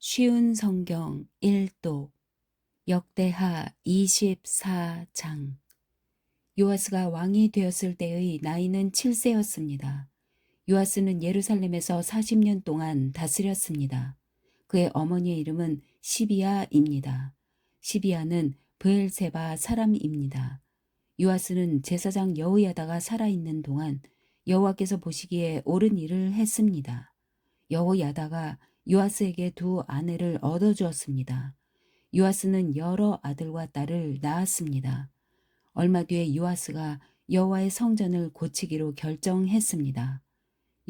쉬운 성경 1독 역대하 24장. 요아스가 왕이 되었을 때의 나이는 7세였습니다. 요아스는 예루살렘에서 40년 동안 다스렸습니다. 그의 어머니의 이름은 시비아입니다. 시비아는 브엘세바 사람입니다. 요아스는 제사장 여호야다가 살아있는 동안 여호와께서 보시기에 옳은 일을 했습니다. 여호야다가 요아스에게 두 아내를 얻어주었습니다. 요아스는 여러 아들과 딸을 낳았습니다. 얼마 뒤에 요아스가 여호와의 성전을 고치기로 결정했습니다.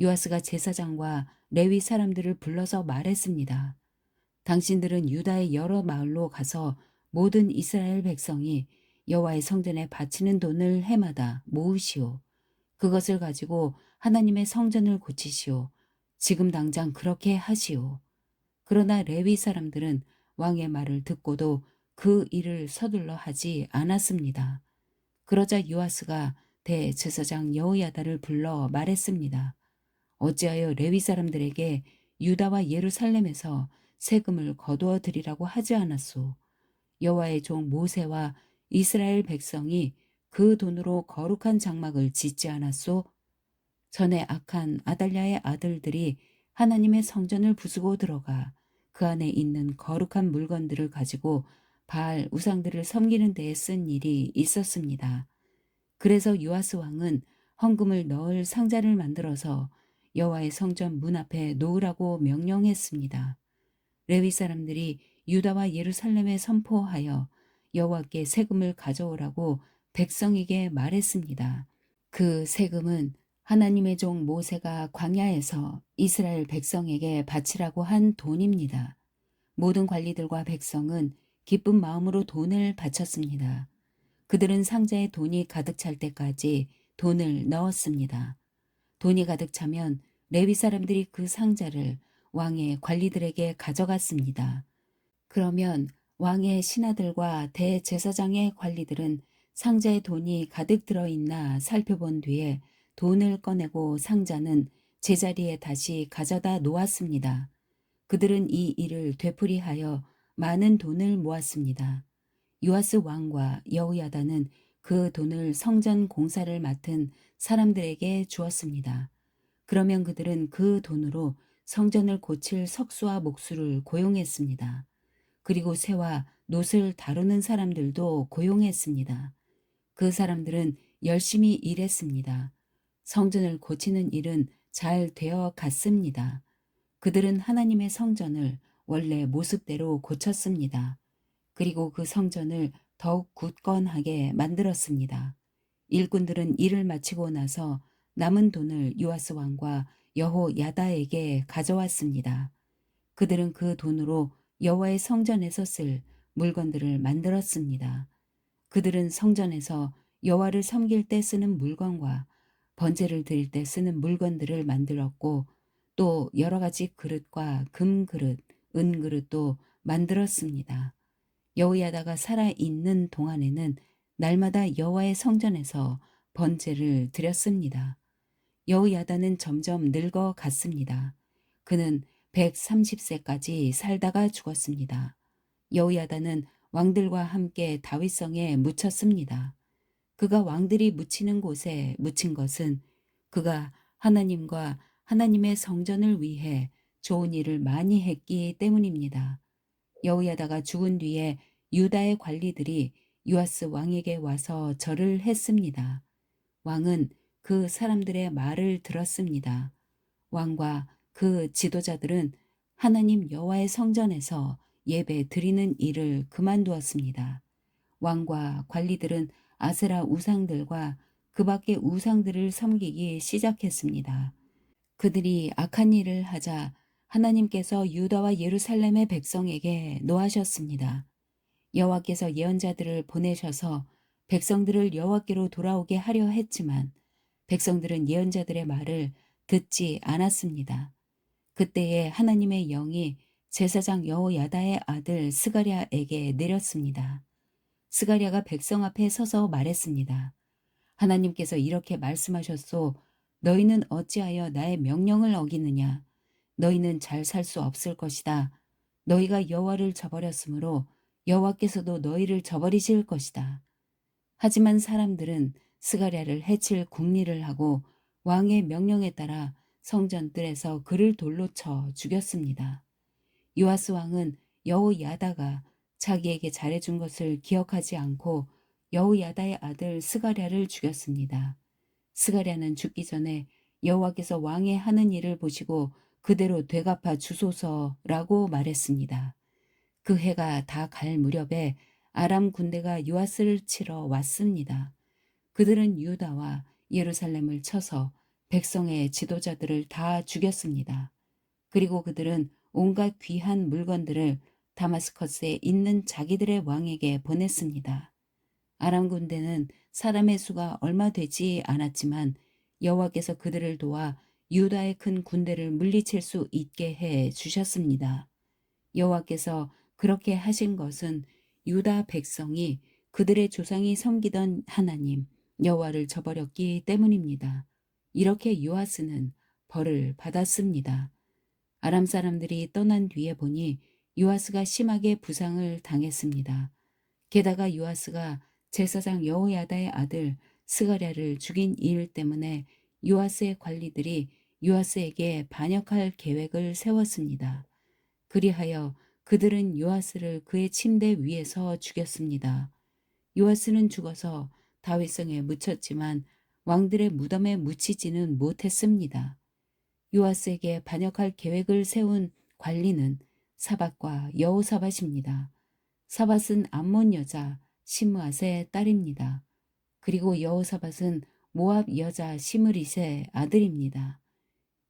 요아스가 제사장과 레위 사람들을 불러서 말했습니다. 당신들은 유다의 여러 마을로 가서 모든 이스라엘 백성이 여호와의 성전에 바치는 돈을 해마다 모으시오. 그것을 가지고 하나님의 성전을 고치시오. 지금 당장 그렇게 하시오. 그러나 레위 사람들은 왕의 말을 듣고도 그 일을 서둘러 하지 않았습니다. 그러자 요아스가 대제사장 여호야다를 불러 말했습니다. 어찌하여 레위 사람들에게 유다와 예루살렘에서 세금을 거두어 드리라고 하지 않았소? 여호와의 종 모세와 이스라엘 백성이 그 돈으로 거룩한 장막을 짓지 않았소? 전에 악한 아달랴의 아들들이 하나님의 성전을 부수고 들어가 그 안에 있는 거룩한 물건들을 가지고 바알 우상들을 섬기는 데에 쓴 일이 있었습니다. 그래서 요아스 왕은 헌금을 넣을 상자를 만들어서 여호와의 성전 문 앞에 놓으라고 명령했습니다. 레위 사람들이 유다와 예루살렘에 선포하여 여호와께 세금을 가져오라고 백성에게 말했습니다. 그 세금은 하나님의 종 모세가 광야에서 이스라엘 백성에게 바치라고 한 돈입니다. 모든 관리들과 백성은 기쁜 마음으로 돈을 바쳤습니다. 그들은 상자에 돈이 가득 찰 때까지 돈을 넣었습니다. 돈이 가득 차면 레위 사람들이 그 상자를 왕의 관리들에게 가져갔습니다. 그러면 왕의 신하들과 대제사장의 관리들은 상자에 돈이 가득 들어있나 살펴본 뒤에 돈을 꺼내고 상자는 제자리에 다시 가져다 놓았습니다. 그들은 이 일을 되풀이하여 많은 돈을 모았습니다. 요아스 왕과 여호야다는 그 돈을 성전 공사를 맡은 사람들에게 주었습니다. 그러면 그들은 그 돈으로 성전을 고칠 석수와 목수를 고용했습니다. 그리고 새와 놋을 다루는 사람들도 고용했습니다. 그 사람들은 열심히 일했습니다. 성전을 고치는 일은 잘 되어 갔습니다. 그들은 하나님의 성전을 원래 모습대로 고쳤습니다. 그리고 그 성전을 더욱 굳건하게 만들었습니다. 일꾼들은 일을 마치고 나서 남은 돈을 요아스 왕과 여호야다에게 가져왔습니다. 그들은 그 돈으로 여호와의 성전에서 쓸 물건들을 만들었습니다. 그들은 성전에서 여호와를 섬길 때 쓰는 물건과 번제를 드릴 때 쓰는 물건들을 만들었고 또 여러 가지 그릇과 금그릇, 은그릇도 만들었습니다. 여호야다가 살아있는 동안에는 날마다 여호와의 성전에서 번제를 드렸습니다. 여호야다는 점점 늙어갔습니다. 그는 130세까지 살다가 죽었습니다. 여호야다는 왕들과 함께 다윗성에 묻혔습니다. 그가 왕들이 묻히는 곳에 묻힌 것은 그가 하나님과 하나님의 성전을 위해 좋은 일을 많이 했기 때문입니다. 여호야다가 죽은 뒤에 유다의 관리들이 요아스 왕에게 와서 절을 했습니다. 왕은 그 사람들의 말을 들었습니다. 왕과 그 지도자들은 하나님 여호와의 성전에서 예배 드리는 일을 그만두었습니다. 왕과 관리들은 아세라 우상들과 그 밖의 우상들을 섬기기 시작했습니다. 그들이 악한 일을 하자 하나님께서 유다와 예루살렘의 백성에게 노하셨습니다. 여호와께서 예언자들을 보내셔서 백성들을 여호와께로 돌아오게 하려 했지만 백성들은 예언자들의 말을 듣지 않았습니다. 그때에 하나님의 영이 제사장 여호야다의 아들 스가랴에게 내렸습니다. 스가랴가 백성 앞에 서서 말했습니다. 하나님께서 이렇게 말씀하셨소. 너희는 어찌하여 나의 명령을 어기느냐. 너희는 잘 살 수 없을 것이다. 너희가 여호와를 저버렸으므로 여호와께서도 너희를 저버리실 것이다. 하지만 사람들은 스가랴를 해칠 궁리를 하고 왕의 명령에 따라 성전 뜰에서 그를 돌로 쳐 죽였습니다. 요아스 왕은 여호야다가 자기에게 잘해준 것을 기억하지 않고 여호야다의 아들 스가랴를 죽였습니다. 스가랴는 죽기 전에 여호와께서 왕의 하는 일을 보시고 그대로 되갚아 주소서라고 말했습니다. 그 해가 다 갈 무렵에 아람 군대가 요아스를 치러 왔습니다. 그들은 유다와 예루살렘을 쳐서 백성의 지도자들을 다 죽였습니다. 그리고 그들은 온갖 귀한 물건들을 다마스커스에 있는 자기들의 왕에게 보냈습니다. 아람 군대는 사람의 수가 얼마 되지 않았지만 여호와께서 그들을 도와 유다의 큰 군대를 물리칠 수 있게 해 주셨습니다. 여호와께서 그렇게 하신 것은 유다 백성이 그들의 조상이 섬기던 하나님 여호와를 저버렸기 때문입니다. 이렇게 요아스는 벌을 받았습니다. 아람 사람들이 떠난 뒤에 보니 요아스가 심하게 부상을 당했습니다. 게다가 요아스가 제사장 여호야다의 아들 스가랴를 죽인 일 때문에 요아스의 관리들이 요아스에게 반역할 계획을 세웠습니다. 그리하여 그들은 요아스를 그의 침대 위에서 죽였습니다. 요아스는 죽어서 다윗성에 묻혔지만 왕들의 무덤에 묻히지는 못했습니다. 요아스에게 반역할 계획을 세운 관리는 사밧과 여호사밧입니다. 사밧은 암몬 여자 시므앗의 딸입니다. 그리고 여호사밧은 모압 여자 시므릿의 아들입니다.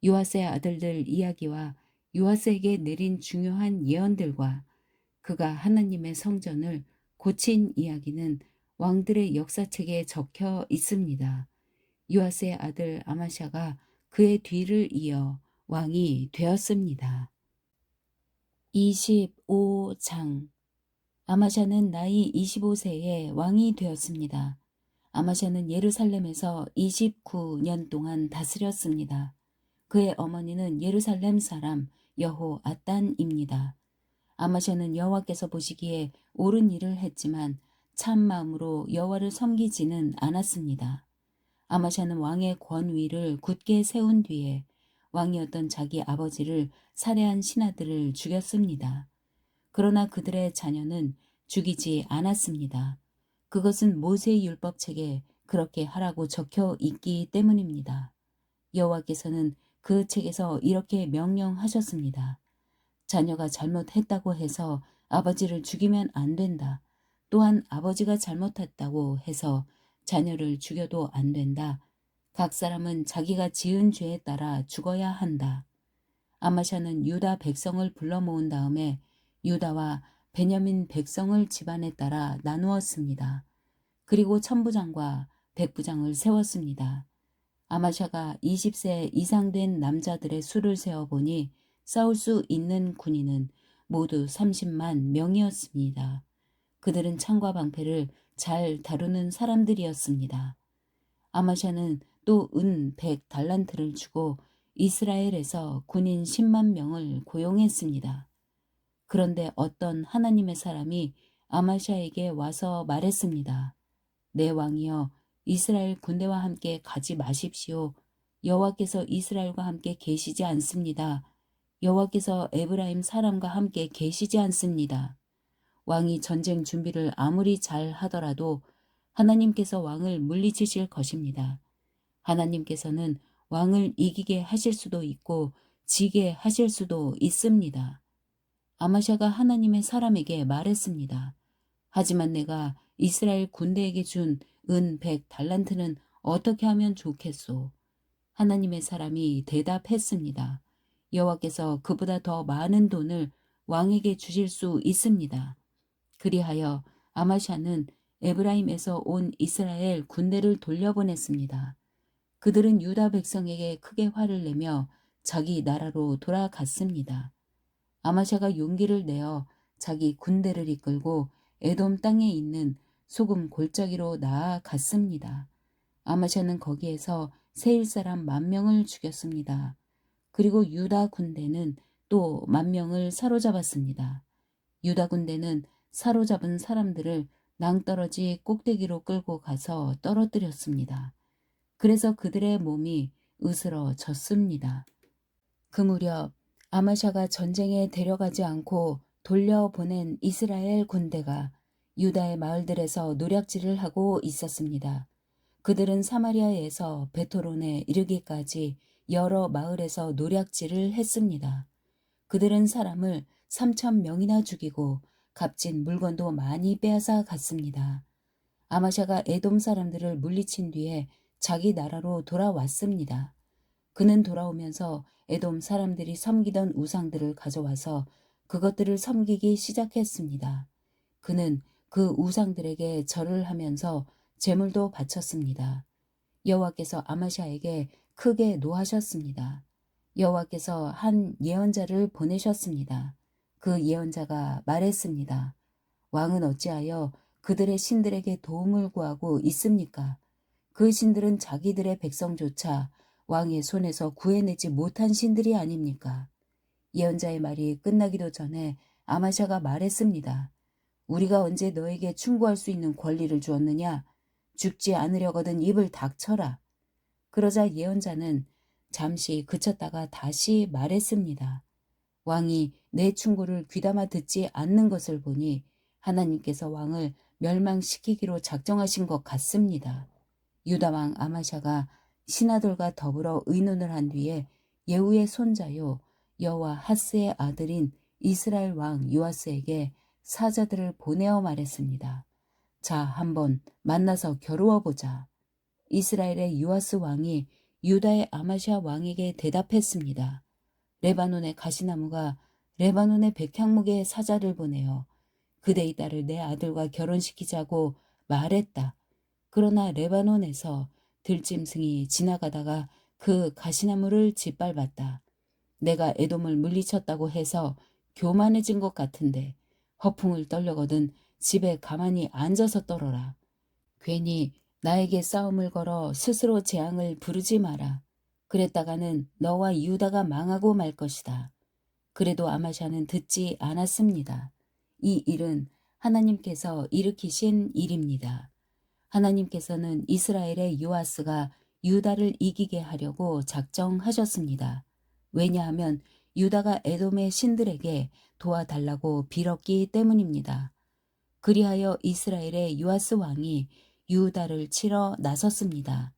요아스의 아들들 이야기와 요아스에게 내린 중요한 예언들과 그가 하나님의 성전을 고친 이야기는 왕들의 역사책에 적혀 있습니다. 요아스의 아들 아마샤가 그의 뒤를 이어 왕이 되었습니다. 25장 아마샤는 나이 25세에 왕이 되었습니다. 아마샤는 예루살렘에서 29년 동안 다스렸습니다. 그의 어머니는 예루살렘 사람 여호아단입니다. 아마샤는 여호와께서 보시기에 옳은 일을 했지만 참 마음으로 여호와를 섬기지는 않았습니다. 아마샤는 왕의 권위를 굳게 세운 뒤에 왕이었던 자기 아버지를 살해한 신하들을 죽였습니다. 그러나 그들의 자녀는 죽이지 않았습니다. 그것은 모세의 율법책에 그렇게 하라고 적혀 있기 때문입니다. 여호와께서는 그 책에서 이렇게 명령하셨습니다. 자녀가 잘못했다고 해서 아버지를 죽이면 안 된다. 또한 아버지가 잘못했다고 해서 자녀를 죽여도 안 된다. 각 사람은 자기가 지은 죄에 따라 죽어야 한다. 아마샤는 유다 백성을 불러 모은 다음에 유다와 베냐민 백성을 집안에 따라 나누었습니다. 그리고 천부장과 백부장을 세웠습니다. 아마샤가 20세 이상 된 남자들의 수를 세어보니 싸울 수 있는 군인은 모두 30만 명이었습니다. 그들은 창과 방패를 잘 다루는 사람들이었습니다. 아마샤는 또 은 100달란트를 주고 이스라엘에서 군인 10만 명을 고용했습니다. 그런데 어떤 하나님의 사람이 아마샤에게 와서 말했습니다. 내 왕이여, 이스라엘 군대와 함께 가지 마십시오. 여호와께서 이스라엘과 함께 계시지 않습니다. 여호와께서 에브라임 사람과 함께 계시지 않습니다. 왕이 전쟁 준비를 아무리 잘 하더라도 하나님께서 왕을 물리치실 것입니다. 하나님께서는 왕을 이기게 하실 수도 있고 지게 하실 수도 있습니다. 아마샤가 하나님의 사람에게 말했습니다. 하지만 내가 이스라엘 군대에게 준 은 100달란트는 어떻게 하면 좋겠소? 하나님의 사람이 대답했습니다. 여호와께서 그보다 더 많은 돈을 왕에게 주실 수 있습니다. 그리하여 아마샤는 에브라임에서 온 이스라엘 군대를 돌려보냈습니다. 그들은 유다 백성에게 크게 화를 내며 자기 나라로 돌아갔습니다. 아마샤가 용기를 내어 자기 군대를 이끌고 에돔 땅에 있는 소금 골짜기로 나아갔습니다. 아마샤는 거기에서 세일 사람 10,000명을 죽였습니다. 그리고 유다 군대는 또 10,000명을 사로잡았습니다. 유다 군대는 사로잡은 사람들을 낭떠러지 꼭대기로 끌고 가서 떨어뜨렸습니다. 그래서 그들의 몸이 으스러졌습니다. 그 무렵 아마샤가 전쟁에 데려가지 않고 돌려보낸 이스라엘 군대가 유다의 마을들에서 노략질을 하고 있었습니다. 그들은 사마리아에서 베토론에 이르기까지 여러 마을에서 노략질을 했습니다. 그들은 사람을 3,000명이나 죽이고 값진 물건도 많이 빼앗아 갔습니다. 아마샤가 에돔 사람들을 물리친 뒤에 자기 나라로 돌아왔습니다. 그는 돌아오면서 에돔 사람들이 섬기던 우상들을 가져와서 그것들을 섬기기 시작했습니다. 그는 그 우상들에게 절을 하면서 제물도 바쳤습니다. 여호와께서 아마샤에게 크게 노하셨습니다. 여호와께서 한 예언자를 보내셨습니다. 그 예언자가 말했습니다. 왕은 어찌하여 그들의 신들에게 도움을 구하고 있습니까? 그 신들은 자기들의 백성조차 왕의 손에서 구해내지 못한 신들이 아닙니까? 예언자의 말이 끝나기도 전에 아마샤가 말했습니다. 우리가 언제 너에게 충고할 수 있는 권리를 주었느냐? 죽지 않으려거든 입을 닥쳐라. 그러자 예언자는 잠시 그쳤다가 다시 말했습니다. 왕이 내 충고를 귀담아 듣지 않는 것을 보니 하나님께서 왕을 멸망시키기로 작정하신 것 같습니다. 유다왕 아마샤가 신하들과 더불어 의논을 한 뒤에 예후의 손자요 여호와 하스의 아들인 이스라엘 왕 요아스에게 사자들을 보내어 말했습니다. 자, 한번 만나서 겨루어 보자. 이스라엘의 요아스 왕이 유다의 아마샤 왕에게 대답했습니다. 레바논의 가시나무가 레바논의 백향목의 사자를 보내어 그대의 딸을 내 아들과 결혼시키자고 말했다. 그러나 레바논에서 들짐승이 지나가다가 그 가시나무를 짓밟았다. 내가 에돔을 물리쳤다고 해서 교만해진 것 같은데 허풍을 떨려거든 집에 가만히 앉아서 떨어라. 괜히 나에게 싸움을 걸어 스스로 재앙을 부르지 마라. 그랬다가는 너와 유다가 망하고 말 것이다. 그래도 아마샤는 듣지 않았습니다. 이 일은 하나님께서 일으키신 일입니다. 하나님께서는 이스라엘의 요아스가 유다를 이기게 하려고 작정하셨습니다. 왜냐하면 유다가 에돔의 신들에게 도와달라고 빌었기 때문입니다. 그리하여 이스라엘의 요아스 왕이 유다를 치러 나섰습니다.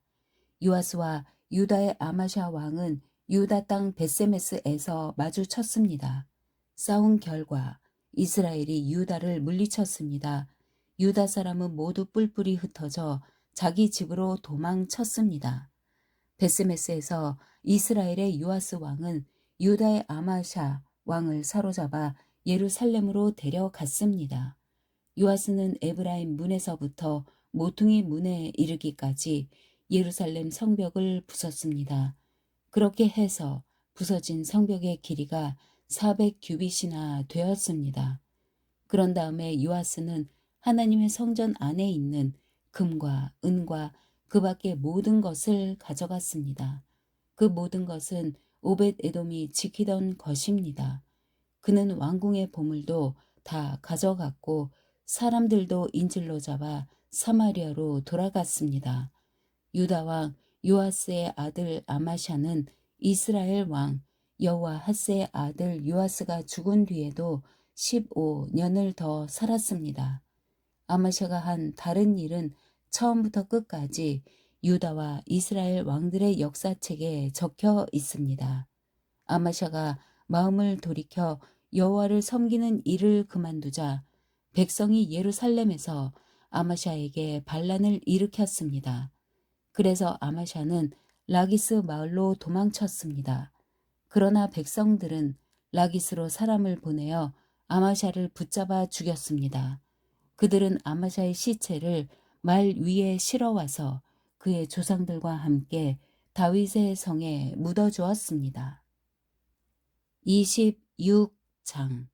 요아스와 유다의 아마샤 왕은 유다 땅 베세메스에서 마주쳤습니다. 싸운 결과 이스라엘이 유다를 물리쳤습니다. 유다 사람은 모두 뿔뿔이 흩어져 자기 집으로 도망쳤습니다. 베스메스에서 이스라엘의 요아스 왕은 유다의 아마샤 왕을 사로잡아 예루살렘으로 데려갔습니다. 요아스는 에브라임 문에서부터 모퉁이 문에 이르기까지 예루살렘 성벽을 부쉈습니다. 그렇게 해서 부서진 성벽의 길이가 400규빗이나 되었습니다. 그런 다음에 요아스는 하나님의 성전 안에 있는 금과 은과 그 밖의 모든 것을 가져갔습니다. 그 모든 것은 오벳 에돔이 지키던 것입니다. 그는 왕궁의 보물도 다 가져갔고 사람들도 인질로 잡아 사마리아로 돌아갔습니다. 유다 왕 요아스의 아들 아마샤는 이스라엘 왕 여호와 하스의 아들 요아스가 죽은 뒤에도 15년을 더 살았습니다. 아마샤가 한 다른 일은 처음부터 끝까지 유다와 이스라엘 왕들의 역사책에 적혀 있습니다. 아마샤가 마음을 돌이켜 여호와를 섬기는 일을 그만두자 백성이 예루살렘에서 아마샤에게 반란을 일으켰습니다. 그래서 아마샤는 라기스 마을로 도망쳤습니다. 그러나 백성들은 라기스로 사람을 보내어 아마샤를 붙잡아 죽였습니다. 그들은 아마샤의 시체를 말 위에 실어와서 그의 조상들과 함께 다윗의 성에 묻어주었습니다. 26장.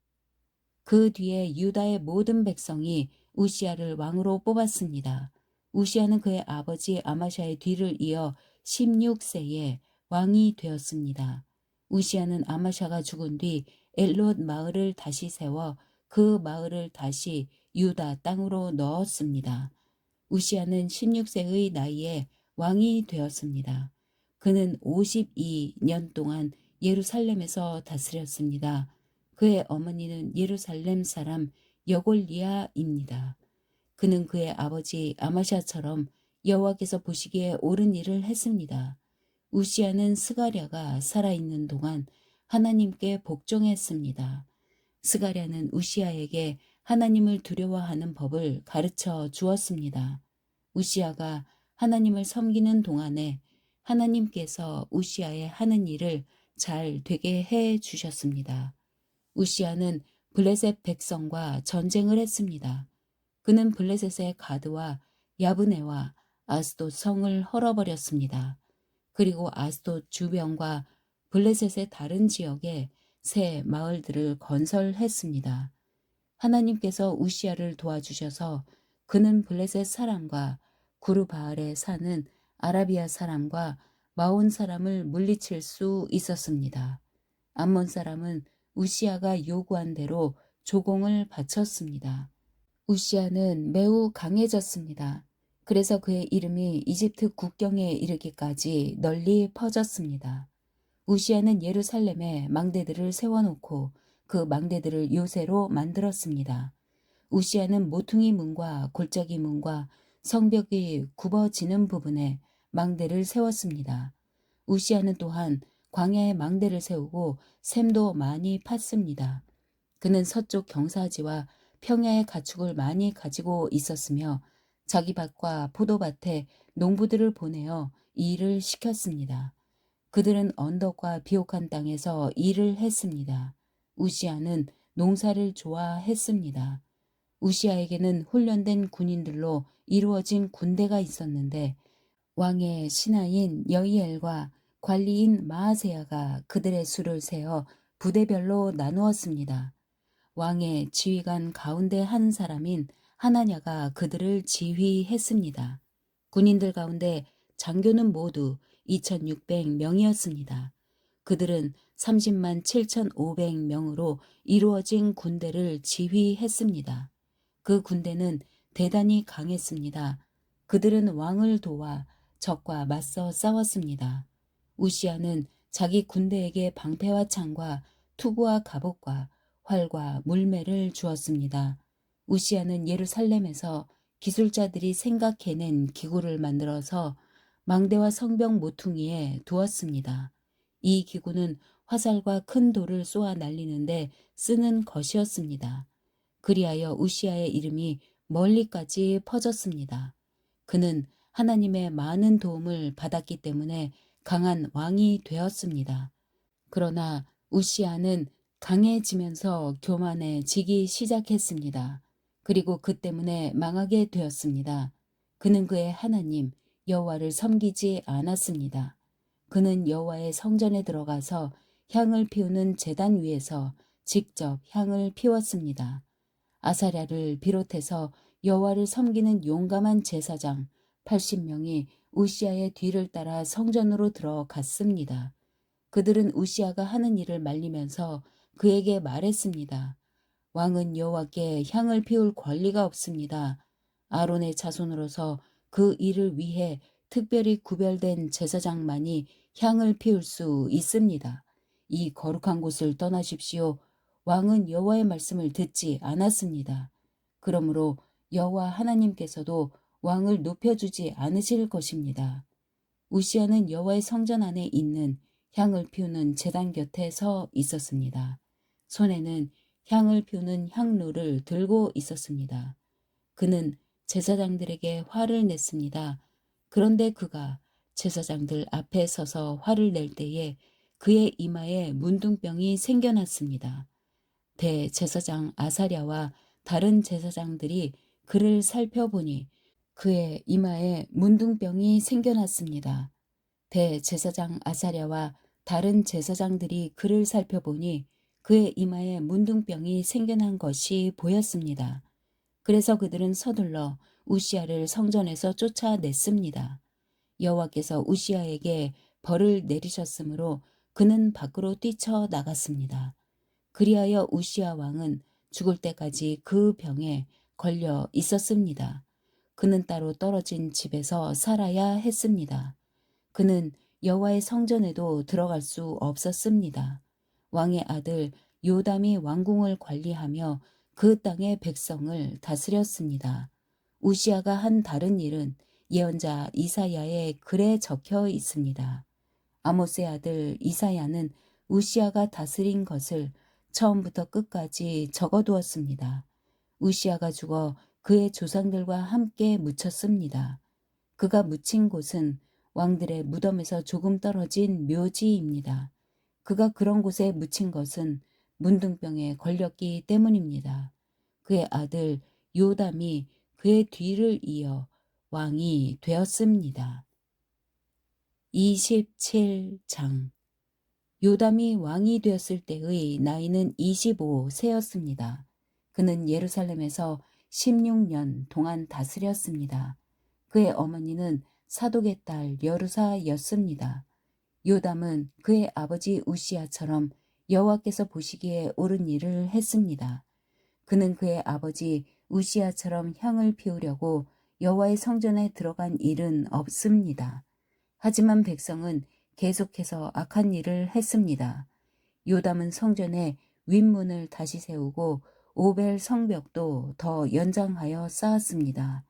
그 뒤에 유다의 모든 백성이 우시아를 왕으로 뽑았습니다. 우시아는 그의 아버지 아마샤의 뒤를 이어 16세에 왕이 되었습니다. 우시아는 아마샤가 죽은 뒤 엘롯 마을을 다시 세워 그 마을을 다시 유다 땅으로 넣었습니다. 우시아는 16세의 나이에 왕이 되었습니다. 그는 52년 동안 예루살렘에서 다스렸습니다. 그의 어머니는 예루살렘 사람 여골리아입니다. 그는 그의 아버지 아마샤처럼 여호와께서 보시기에 옳은 일을 했습니다. 우시아는 스가랴가 살아있는 동안 하나님께 복종했습니다. 스가랴는 우시아에게 하나님을 두려워하는 법을 가르쳐 주었습니다. 우시아가 하나님을 섬기는 동안에 하나님께서 우시아의 하는 일을 잘 되게 해 주셨습니다. 우시아는 블레셋 백성과 전쟁을 했습니다. 그는 블레셋의 가드와 야브네와 아스돗 성을 헐어버렸습니다. 그리고 아스돗 주변과 블레셋의 다른 지역에 새 마을들을 건설했습니다. 하나님께서 우시아를 도와주셔서 그는 블레셋 사람과 구르바알에 사는 아라비아 사람과 마온 사람을 물리칠 수 있었습니다. 암몬 사람은 우시아가 요구한 대로 조공을 바쳤습니다. 우시아는 매우 강해졌습니다. 그래서 그의 이름이 이집트 국경에 이르기까지 널리 퍼졌습니다. 우시아는 예루살렘에 망대들을 세워놓고 그 망대들을 요새로 만들었습니다. 우시아는 모퉁이 문과 골짜기 문과 성벽이 굽어지는 부분에 망대를 세웠습니다. 우시아는 또한 광야에 망대를 세우고 샘도 많이 팠습니다. 그는 서쪽 경사지와 평야의 가축을 많이 가지고 있었으며 자기 밭과 포도밭에 농부들을 보내어 일을 시켰습니다. 그들은 언덕과 비옥한 땅에서 일을 했습니다. 우시아는 농사를 좋아했습니다. 우시아에게는 훈련된 군인들로 이루어진 군대가 있었는데 왕의 신하인 여이엘과 관리인 마아세야가 그들의 수를 세어 부대별로 나누었습니다. 왕의 지휘관 가운데 한 사람인 하나냐가 그들을 지휘했습니다. 군인들 가운데 장교는 모두 2600명이었습니다. 그들은 30만 7500명으로 이루어진 군대를 지휘했습니다. 그 군대는 대단히 강했습니다. 그들은 왕을 도와 적과 맞서 싸웠습니다. 우시아는 자기 군대에게 방패와 창과 투구와 갑옷과 활과 물매를 주었습니다. 우시아는 예루살렘에서 기술자들이 생각해낸 기구를 만들어서 망대와 성벽 모퉁이에 두었습니다. 이 기구는 화살과 큰 돌을 쏘아 날리는데 쓰는 것이었습니다. 그리하여 우시아의 이름이 멀리까지 퍼졌습니다. 그는 하나님의 많은 도움을 받았기 때문에 강한 왕이 되었습니다. 그러나 우시아는 강해지면서 교만해지기 시작했습니다. 그리고 그 때문에 망하게 되었습니다. 그는 그의 하나님 여호와를 섬기지 않았습니다. 그는 여호와의 성전에 들어가서 향을 피우는 제단 위에서 직접 향을 피웠습니다. 아사랴를 비롯해서 여호와를 섬기는 용감한 제사장 80명이 우시아의 뒤를 따라 성전으로 들어갔습니다. 그들은 우시아가 하는 일을 말리면서 그에게 말했습니다. 왕은 여호와께 향을 피울 권리가 없습니다. 아론의 자손으로서 그 일을 위해 특별히 구별된 제사장만이 향을 피울 수 있습니다. 이 거룩한 곳을 떠나십시오. 왕은 여호와의 말씀을 듣지 않았습니다. 그러므로 여호와 하나님께서도 왕을 높여주지 않으실 것입니다. 우시아는 여호와의 성전 안에 있는 향을 피우는 제단 곁에 서 있었습니다. 손에는 향을 피우는 향로를 들고 있었습니다. 그는 제사장들에게 화를 냈습니다. 그런데 그가 제사장들 앞에 서서 화를 낼 때에 그의 이마에 문둥병이 생겨났습니다. 대제사장 아사랴와 다른 제사장들이 그를 살펴보니 그의 이마에 문둥병이 생겨났습니다. 대제사장 아사랴와 다른 제사장들이 그를 살펴보니 그의 이마에 문둥병이 생겨난 것이 보였습니다. 그래서 그들은 서둘러 우시아를 성전에서 쫓아냈습니다. 여호와께서 우시아에게 벌을 내리셨으므로 그는 밖으로 뛰쳐나갔습니다. 그리하여 우시야 왕은 죽을 때까지 그 병에 걸려 있었습니다. 그는 따로 떨어진 집에서 살아야 했습니다. 그는 여호와의 성전에도 들어갈 수 없었습니다. 왕의 아들 요담이 왕궁을 관리하며 그 땅의 백성을 다스렸습니다. 우시야가 한 다른 일은 예언자 이사야의 글에 적혀 있습니다. 아모스의 아들 이사야는 우시야가 다스린 것을 처음부터 끝까지 적어두었습니다. 우시야가 죽어 그의 조상들과 함께 묻혔습니다. 그가 묻힌 곳은 왕들의 무덤에서 조금 떨어진 묘지입니다. 그가 그런 곳에 묻힌 것은 문둥병에 걸렸기 때문입니다. 그의 아들 요담이 그의 뒤를 이어 왕이 되었습니다. 27장 요담이 왕이 되었을 때의 나이는 25세였습니다. 그는 예루살렘에서 16년 동안 다스렸습니다. 그의 어머니는 사독의 딸 여루사였습니다. 요담은 그의 아버지 우시야처럼 여호와께서 보시기에 옳은 일을 했습니다. 그는 그의 아버지 우시야처럼 향을 피우려고 여호와의 성전에 들어간 일은 없습니다. 하지만 백성은 계속해서 악한 일을 했습니다. 요담은 성전에 윗문을 다시 세우고 오벨 성벽도 더 연장하여 쌓았습니다.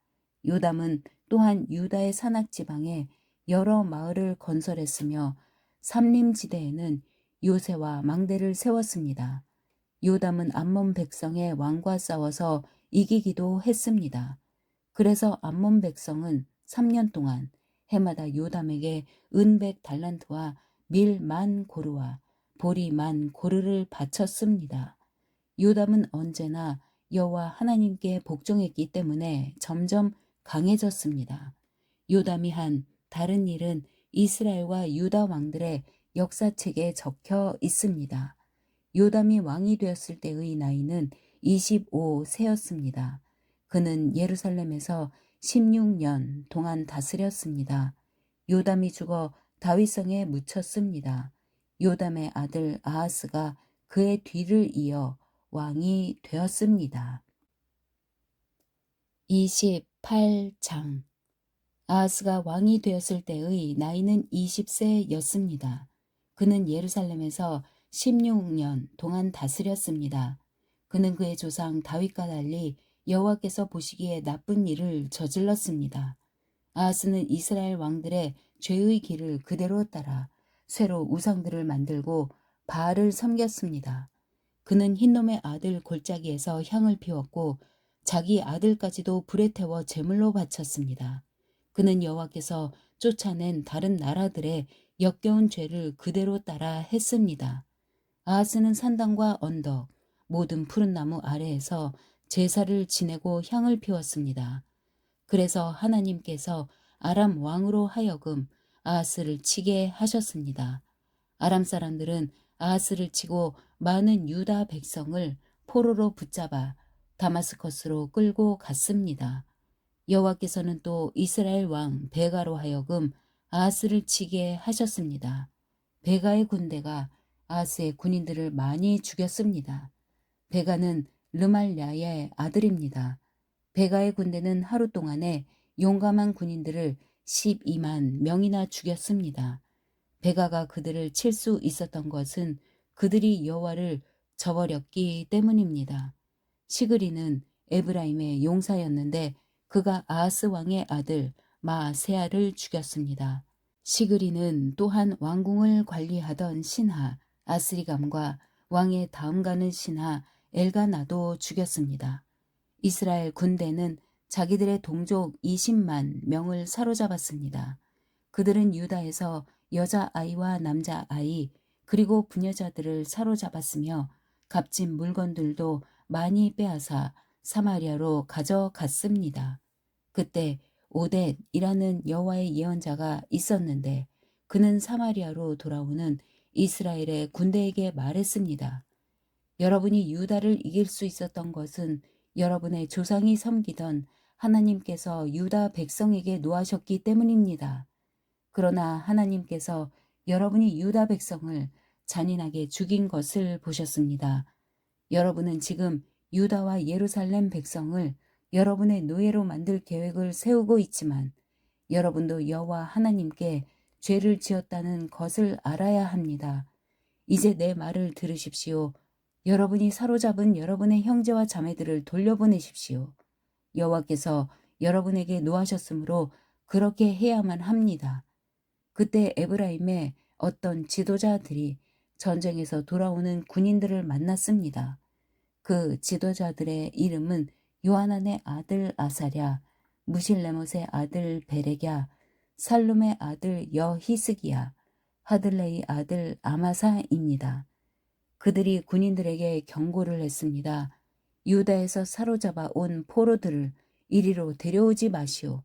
요담은 또한 유다의 산악지방에 여러 마을을 건설했으며 삼림지대에는 요새와 망대를 세웠습니다. 요담은 암몬 백성의 왕과 싸워서 이기기도 했습니다. 그래서 암몬 백성은 3년 동안 해마다 요담에게 은백 달란트와 밀 만 고르와 보리 만 고르를 바쳤습니다. 요담은 언제나 여호와 하나님께 복종했기 때문에 점점 강해졌습니다. 요담이 한 다른 일은 이스라엘과 유다 왕들의 역사책에 적혀 있습니다. 요담이 왕이 되었을 때의 나이는 25세였습니다. 그는 예루살렘에서 16년 동안 다스렸습니다. 요담이 죽어 다윗성에 묻혔습니다. 요담의 아들 아하스가 그의 뒤를 이어 왕이 되었습니다. 28장 아하스가 왕이 되었을 때의 나이는 20세였습니다. 그는 예루살렘에서 16년 동안 다스렸습니다. 그는 그의 조상 다윗과 달리 여호와께서 보시기에 나쁜 일을 저질렀습니다. 아하스는 이스라엘 왕들의 죄의 길을 그대로 따라 쇠로 우상들을 만들고 바알을 섬겼습니다. 그는 흰놈의 아들 골짜기에서 향을 피웠고 자기 아들까지도 불에 태워 제물로 바쳤습니다. 그는 여호와께서 쫓아낸 다른 나라들의 역겨운 죄를 그대로 따라 했습니다. 아하스는 산당과 언덕, 모든 푸른 나무 아래에서 제사를 지내고 향을 피웠습니다. 그래서 하나님께서 아람 왕으로 하여금 아하스를 치게 하셨습니다. 아람 사람들은 아하스를 치고 많은 유다 백성을 포로로 붙잡아 다마스커스로 끌고 갔습니다. 여호와께서는 또 이스라엘 왕 베가로 하여금 아하스를 치게 하셨습니다. 베가의 군대가 아하스의 군인들을 많이 죽였습니다. 베가는 르말랴의 아들입니다. 베가의 군대는 하루 동안에 용감한 군인들을 12만 명이나 죽였습니다. 베가가 그들을 칠 수 있었던 것은 그들이 여호와를 저버렸기 때문입니다. 시그리는 에브라임의 용사였는데 그가 아하스 왕의 아들 마세아를 죽였습니다. 시그리는 또한 왕궁을 관리하던 신하 아스리감과 왕의 다음 가는 신하 엘가나도 죽였습니다. 이스라엘 군대는 자기들의 동족 20만 명을 사로잡았습니다. 그들은 유다에서 여자아이와 남자아이 그리고 부녀자들을 사로잡았으며 값진 물건들도 많이 빼앗아 사마리아로 가져갔습니다. 그때 오뎃이라는 여호와의 예언자가 있었는데 그는 사마리아로 돌아오는 이스라엘의 군대에게 말했습니다. 여러분이 유다를 이길 수 있었던 것은 여러분의 조상이 섬기던 하나님께서 유다 백성에게 노하셨기 때문입니다. 그러나 하나님께서 여러분이 유다 백성을 잔인하게 죽인 것을 보셨습니다. 여러분은 지금 유다와 예루살렘 백성을 여러분의 노예로 만들 계획을 세우고 있지만 여러분도 여호와 하나님께 죄를 지었다는 것을 알아야 합니다. 이제 내 말을 들으십시오. 여러분이 사로잡은 여러분의 형제와 자매들을 돌려보내십시오. 여호와께서 여러분에게 노하셨으므로 그렇게 해야만 합니다. 그때 에브라임의 어떤 지도자들이 전쟁에서 돌아오는 군인들을 만났습니다. 그 지도자들의 이름은 요하난의 아들 아사랴, 무실레못의 아들 베레랴, 살룸의 아들 여히스기야, 하들레의 아들 아마사입니다. 그들이 군인들에게 경고를 했습니다. 유다에서 사로잡아 온 포로들을 이리로 데려오지 마시오.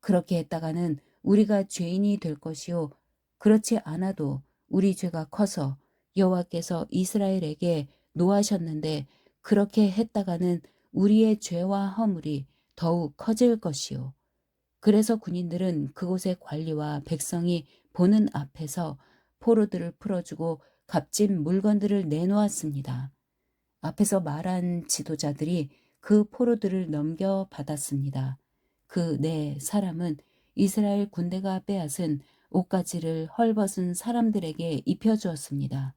그렇게 했다가는 우리가 죄인이 될 것이요. 그렇지 않아도 우리 죄가 커서 여호와께서 이스라엘에게 노하셨는데 그렇게 했다가는 우리의 죄와 허물이 더욱 커질 것이요. 그래서 군인들은 그곳의 관리와 백성이 보는 앞에서 포로들을 풀어주고 값진 물건들을 내놓았습니다. 앞에서 말한 지도자들이 그 포로들을 넘겨받았습니다. 그 네 사람은 이스라엘 군대가 빼앗은 옷가지를 헐벗은 사람들에게 입혀주었습니다.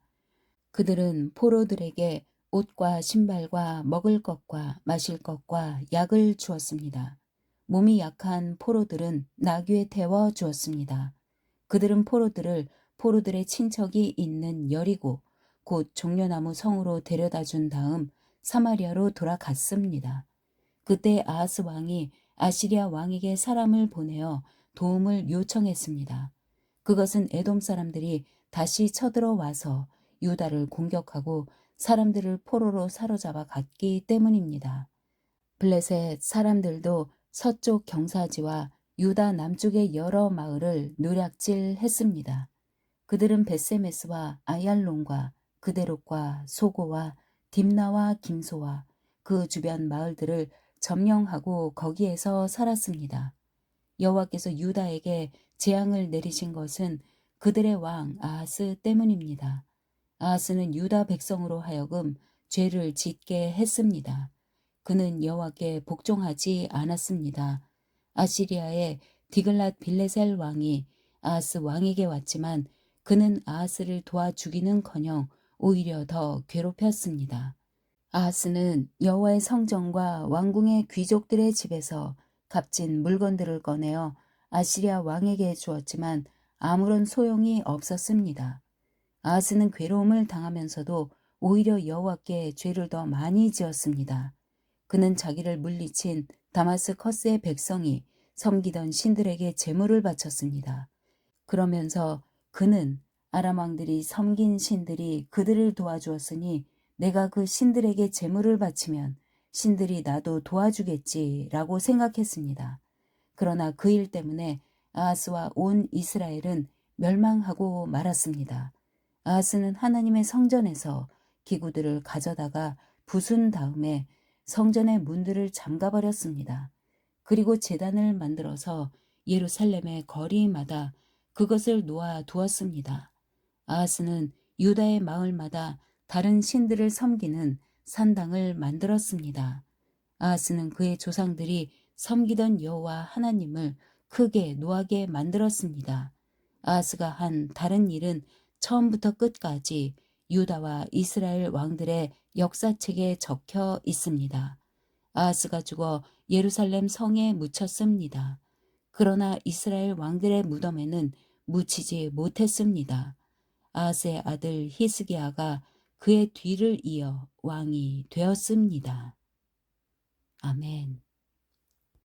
그들은 포로들에게 옷과 신발과 먹을 것과 마실 것과 약을 주었습니다. 몸이 약한 포로들은 나귀에 태워 주었습니다. 그들은 포로들의 친척이 있는 여리고 곧 종려나무 성으로 데려다 준 다음 사마리아로 돌아갔습니다. 그때 아하스 왕이 아시리아 왕에게 사람을 보내어 도움을 요청했습니다. 그것은 에돔 사람들이 다시 쳐들어와서 유다를 공격하고 사람들을 포로로 사로잡아 갔기 때문입니다. 블레셋 사람들도 서쪽 경사지와 유다 남쪽의 여러 마을을 노략질했습니다. 그들은 베세메스와 아얄론과 그데롯과 소고와 딥나와 김소와 그 주변 마을들을 점령하고 거기에서 살았습니다. 여호와께서 유다에게 재앙을 내리신 것은 그들의 왕 아하스 때문입니다. 아하스는 유다 백성으로 하여금 죄를 짓게 했습니다. 그는 여호와께 복종하지 않았습니다. 아시리아의 디글랏 빌레셀 왕이 아하스 왕에게 왔지만 그는 아하스를 도와 주기는커녕 오히려 더 괴롭혔습니다. 아하스는 여호와의 성전과 왕궁의 귀족들의 집에서 값진 물건들을 꺼내어 아시리아 왕에게 주었지만 아무런 소용이 없었습니다. 아하스는 괴로움을 당하면서도 오히려 여호와께 죄를 더 많이 지었습니다. 그는 자기를 물리친 다마스커스의 백성이 섬기던 신들에게 제물을 바쳤습니다. 그러면서 그는 아람 왕들이 섬긴 신들이 그들을 도와주었으니 내가 그 신들에게 제물을 바치면 신들이 나도 도와주겠지라고 생각했습니다. 그러나 그 일 때문에 아하스와 온 이스라엘은 멸망하고 말았습니다. 아하스는 하나님의 성전에서 기구들을 가져다가 부순 다음에 성전의 문들을 잠가버렸습니다. 그리고 제단을 만들어서 예루살렘의 거리마다 그것을 놓아 두었습니다. 아하스는 유다의 마을마다 다른 신들을 섬기는 산당을 만들었습니다. 아하스는 그의 조상들이 섬기던 여호와 하나님을 크게 노하게 만들었습니다. 아하스가 한 다른 일은 처음부터 끝까지 유다와 이스라엘 왕들의 역사책에 적혀 있습니다. 아하스가 죽어 예루살렘 성에 묻혔습니다. 그러나 이스라엘 왕들의 무덤에는 묻히지 못했습니다. 아하스의 아들 히스기야가 그의 뒤를 이어 왕이 되었습니다. 아멘.